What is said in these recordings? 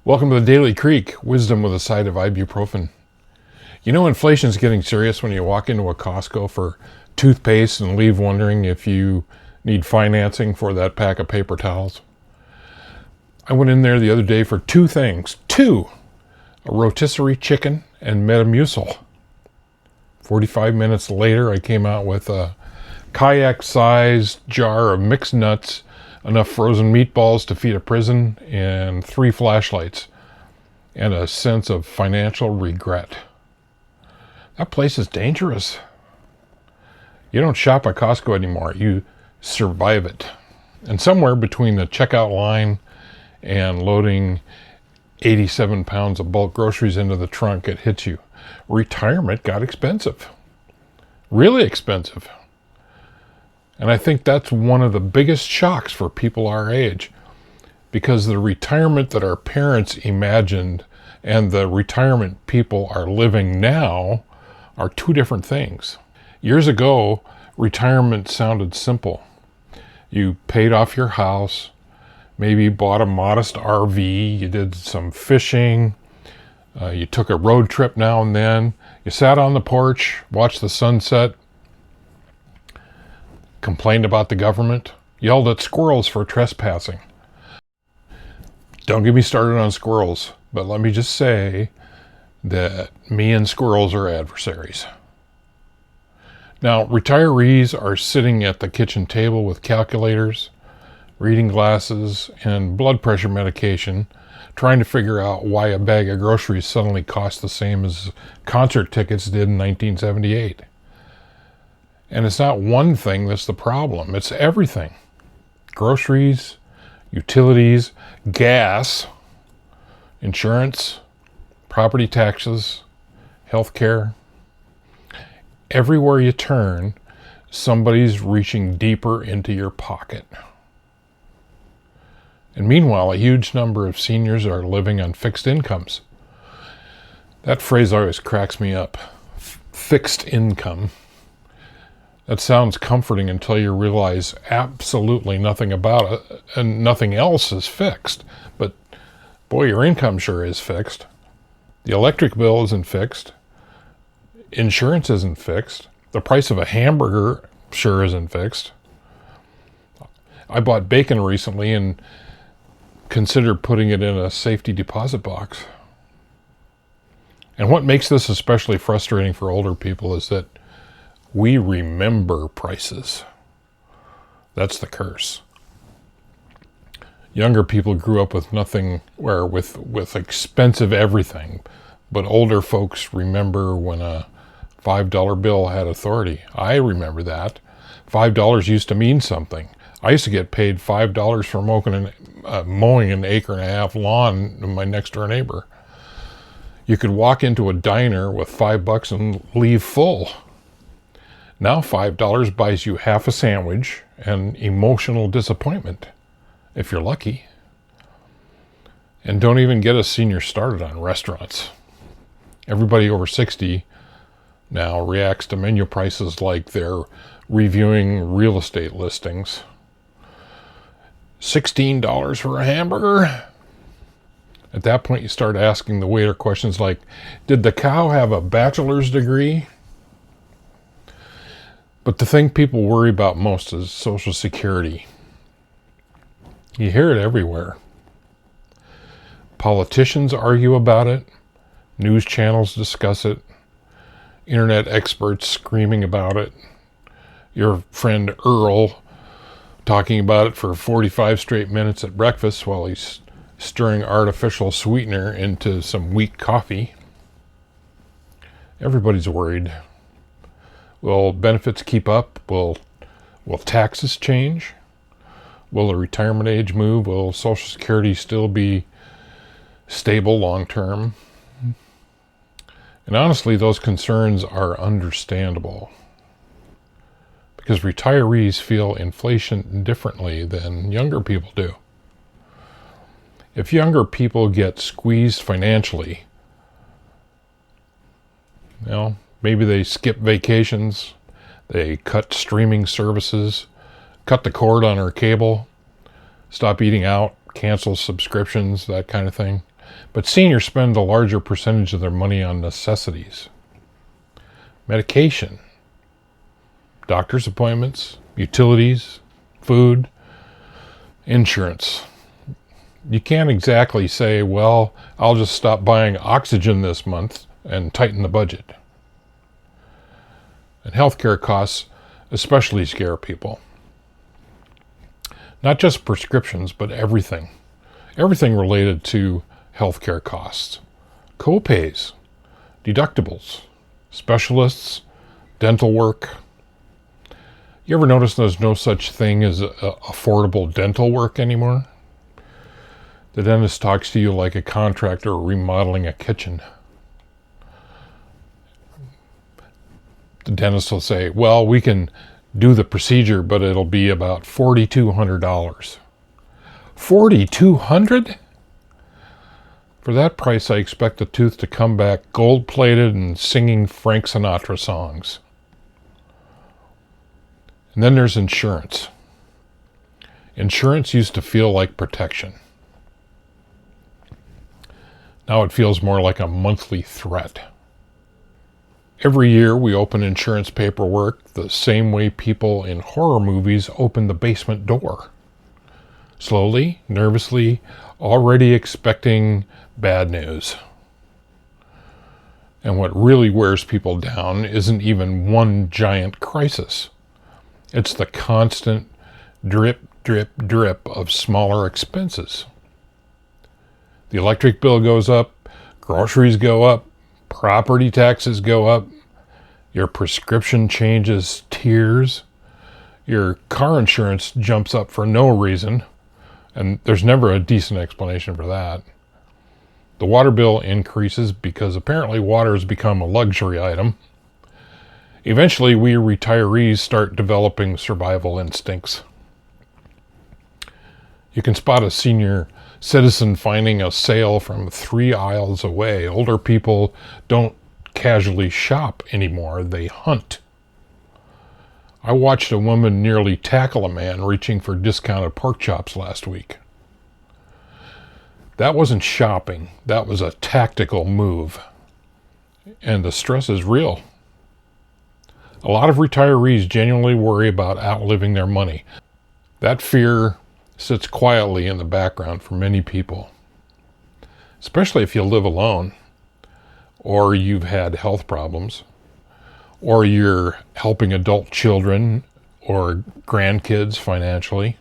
Welcome to the Daily Creek, wisdom with a side of ibuprofen. You know, inflation's getting serious when you walk into a Costco for toothpaste and leave wondering if you need financing for that pack of paper towels. I went in there the other day for two things. A rotisserie chicken and Metamucil. 45 minutes later, I came out with a kayak-sized jar of mixed nuts, enough frozen meatballs to feed a prison, and 3 flashlights, and a sense of financial regret. That place is dangerous. You don't shop at Costco anymore. You survive it. And somewhere between the checkout line and loading 87 pounds of bulk groceries into the trunk, it hits you. Retirement got expensive. Really expensive. And I think that's one of the biggest shocks for people our age, because the retirement that our parents imagined and the retirement people are living now are two different things. Years ago, retirement sounded simple. You paid off your house, maybe bought a modest RV, you did some fishing, you took a road trip now and then, you sat on the porch, watched the sunset, complained about the government, yelled at squirrels for trespassing. Don't get me started on squirrels, but let me just say that me and squirrels are adversaries. Now, retirees are sitting at the kitchen table with calculators, reading glasses, and blood pressure medication, trying to figure out why a bag of groceries suddenly costs the same as concert tickets did in 1978. And it's not one thing that's the problem. It's everything. Groceries, utilities, gas, insurance, property taxes, healthcare. Everywhere you turn, somebody's reaching deeper into your pocket. And meanwhile, a huge number of seniors are living on fixed incomes. That phrase always cracks me up. Fixed income. That sounds comforting until you realize absolutely nothing about it, and nothing else is fixed. But boy, your income sure is fixed. The electric bill isn't fixed. Insurance isn't fixed. The price of a hamburger sure isn't fixed. I bought bacon recently and considered putting it in a safety deposit box. And what makes this especially frustrating for older people is that we remember prices. That's the curse. Younger people grew up with nothing, or with expensive everything, but older folks remember when a $5 bill had authority. I remember that. $5 used to mean something. I used to get paid $5 for mowing an acre and a half lawn of my next door neighbor. You could walk into a diner with $5 and leave full. Now $5 buys you half a sandwich and emotional disappointment, if you're lucky. And don't even get a senior started on restaurants. Everybody over 60 now reacts to menu prices like they're reviewing real estate listings. $16 for a hamburger? At that point, you start asking the waiter questions like, did the cow have a bachelor's degree? But the thing people worry about most is Social Security. You hear it everywhere. Politicians argue about it. News channels discuss it. Internet experts screaming about it. Your friend Earl talking about it for 45 straight minutes at breakfast while he's stirring artificial sweetener into some weak coffee. Everybody's worried. Will benefits keep up? Will taxes change? Will the retirement age move? Will Social Security still be stable long term? And honestly, those concerns are understandable, because retirees feel inflation differently than younger people do. If younger people get squeezed financially, maybe they skip vacations, they cut streaming services, cut the cord on our cable, stop eating out, cancel subscriptions, that kind of thing. But seniors spend a larger percentage of their money on necessities. Medication, doctor's appointments, utilities, food, insurance. You can't exactly say, well, I'll just stop buying oxygen this month and tighten the budget. And healthcare costs especially scare people. Not just prescriptions, but everything. Everything related to healthcare costs. Co-pays, deductibles, specialists, dental work. You ever notice there's no such thing as affordable dental work anymore? The dentist talks to you like a contractor remodeling a kitchen. The dentist will say, well, we can do the procedure, but it'll be about $4,200. $4,200? For that price, I expect the tooth to come back gold-plated and singing Frank Sinatra songs. And then there's insurance. Insurance used to feel like protection. Now it feels more like a monthly threat. Every year we open insurance paperwork the same way people in horror movies open the basement door. Slowly, nervously, already expecting bad news. And what really wears people down isn't even one giant crisis. It's the constant drip, drip, drip of smaller expenses. The electric bill goes up, groceries go up, property taxes go up, your prescription changes tiers, your car insurance jumps up for no reason, and there's never a decent explanation for that. The water bill increases because apparently water has become a luxury item. Eventually, we retirees start developing survival instincts. You can spot a senior citizen finding a sale from 3 aisles away. Older people don't casually shop anymore, they hunt. I watched a woman nearly tackle a man reaching for discounted pork chops last week. That wasn't shopping, that was a tactical move. And the stress is real. A lot of retirees genuinely worry about outliving their money. That fear sits quietly in the background for many people, especially if you live alone, or you've had health problems, or you're helping adult children or grandkids financially.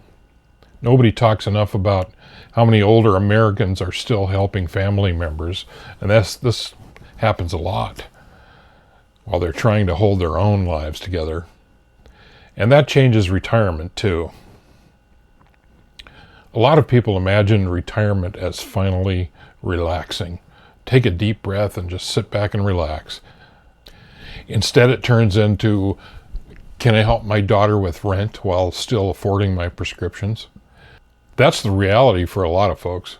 Nobody talks enough about how many older Americans are still helping family members, and this happens a lot while they're trying to hold their own lives together. And that changes retirement too. A lot of people imagine retirement as finally relaxing. Take a deep breath and just sit back and relax. Instead, it turns into, can I help my daughter with rent while still affording my prescriptions? That's the reality for a lot of folks.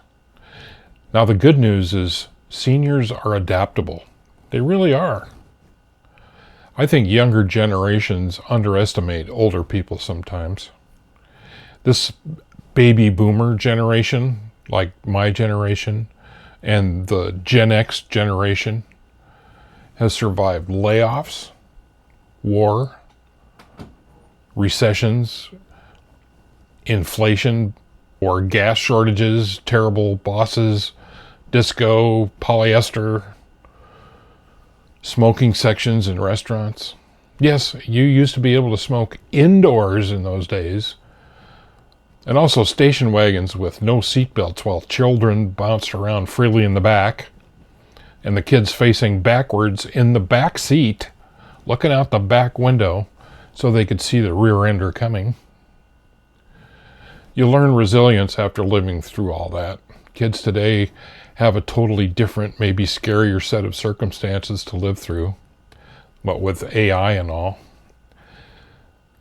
Now, the good news is seniors are adaptable. They really are. I think younger generations underestimate older people sometimes. This baby boomer generation, like my generation, and the Gen X generation, has survived layoffs, war, recessions, inflation, or gas shortages, terrible bosses, disco, polyester, smoking sections in restaurants. Yes, you used to be able to smoke indoors in those days. And also station wagons with no seatbelts while children bounced around freely in the back, and the kids facing backwards in the back seat, looking out the back window so they could see the rear ender coming. You learn resilience after living through all that. Kids today have a totally different, maybe scarier set of circumstances to live through, but with AI and all.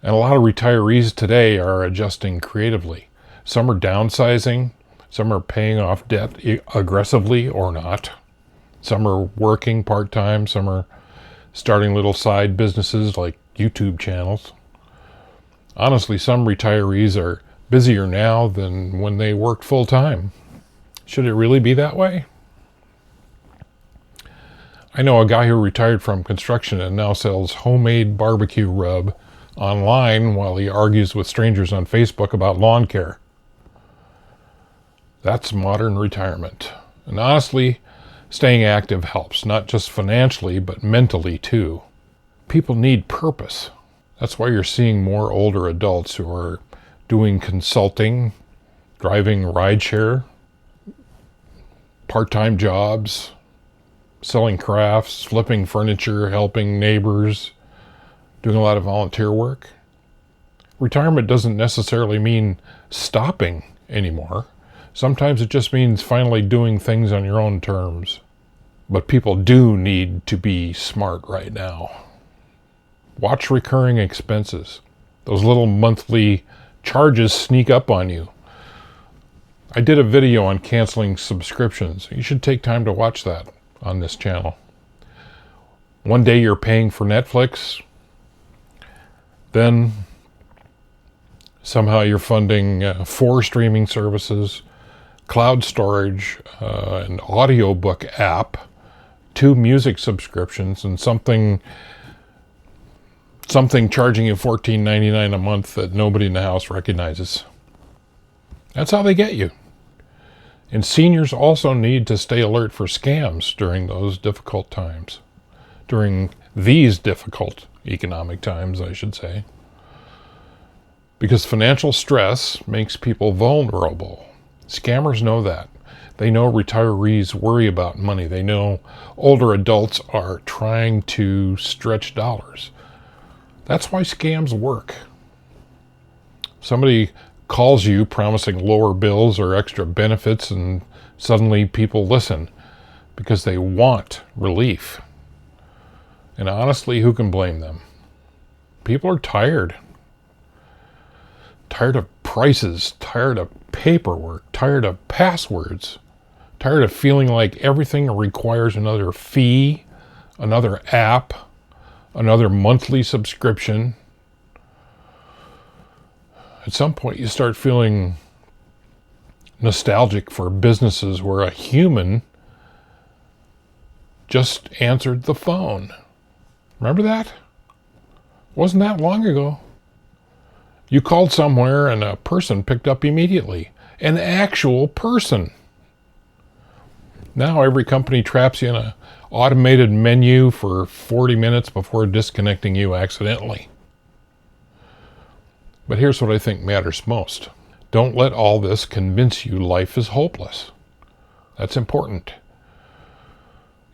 And a lot of retirees today are adjusting creatively. Some are downsizing, some are paying off debt aggressively or not. Some are working part-time, some are starting little side businesses like YouTube channels. Honestly, some retirees are busier now than when they worked full-time. Should it really be that way? I know a guy who retired from construction and now sells homemade barbecue rub online while he argues with strangers on Facebook about lawn care. That's modern retirement. And honestly, staying active helps, not just financially, but mentally too. People need purpose. That's why you're seeing more older adults who are doing consulting, driving rideshare, part-time jobs, selling crafts, flipping furniture, helping neighbors, doing a lot of volunteer work. Retirement doesn't necessarily mean stopping anymore. Sometimes it just means finally doing things on your own terms. But people do need to be smart right now. Watch recurring expenses. Those little monthly charges sneak up on you. I did a video on canceling subscriptions. You should take time to watch that on this channel. One day you're paying for Netflix, then somehow you're funding 4 streaming services, cloud storage, an audiobook app, 2 music subscriptions, and something charging you $14.99 a month that nobody in the house recognizes. That's how they get you. And seniors also need to stay alert for scams during those difficult times. During these difficult economic times, I should say. Because financial stress makes people vulnerable. Scammers know that. They know retirees worry about money. They know older adults are trying to stretch dollars. That's why scams work. Somebody calls you promising lower bills or extra benefits, and suddenly people listen because they want relief. And honestly, who can blame them? People are tired. Tired of prices, tired of paperwork, tired of passwords, tired of feeling like everything requires another fee, another app, another monthly subscription. At some point you start feeling nostalgic for businesses where a human just answered the phone. Remember that? Wasn't that long ago. You called somewhere and a person picked up immediately. An actual person. Now every company traps you in an automated menu for 40 minutes before disconnecting you accidentally. But here's what I think matters most. Don't let all this convince you life is hopeless. That's important.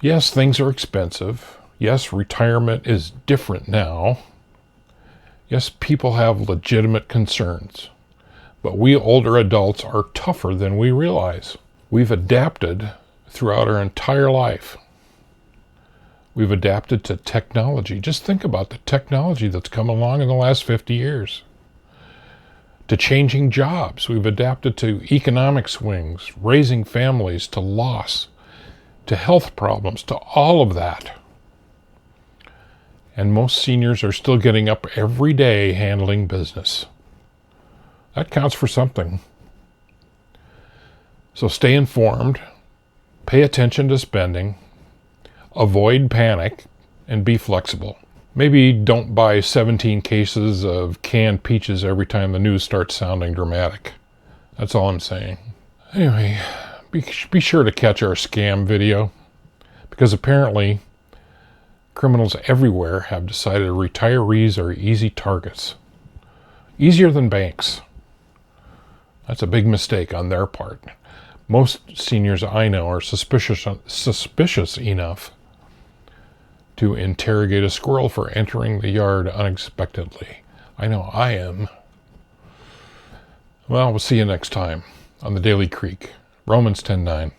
Yes, things are expensive. Yes, retirement is different now. Yes, people have legitimate concerns. But we older adults are tougher than we realize. We've adapted throughout our entire life. We've adapted to technology. Just think about the technology that's come along in the last 50 years. To changing jobs. We've adapted to economic swings, raising families, to loss, to health problems, to all of that. And most seniors are still getting up every day handling business. That counts for something. So stay informed, pay attention to spending, avoid panic, and be flexible. Maybe don't buy 17 cases of canned peaches every time the news starts sounding dramatic. That's all I'm saying. Anyway, be sure to catch our scam video, because apparently criminals everywhere have decided retirees are easy targets. Easier than banks. That's a big mistake on their part. Most seniors I know are suspicious enough to interrogate a squirrel for entering the yard unexpectedly. I know I am. Well, we'll see you next time on the Daily Creek. Romans 10:9.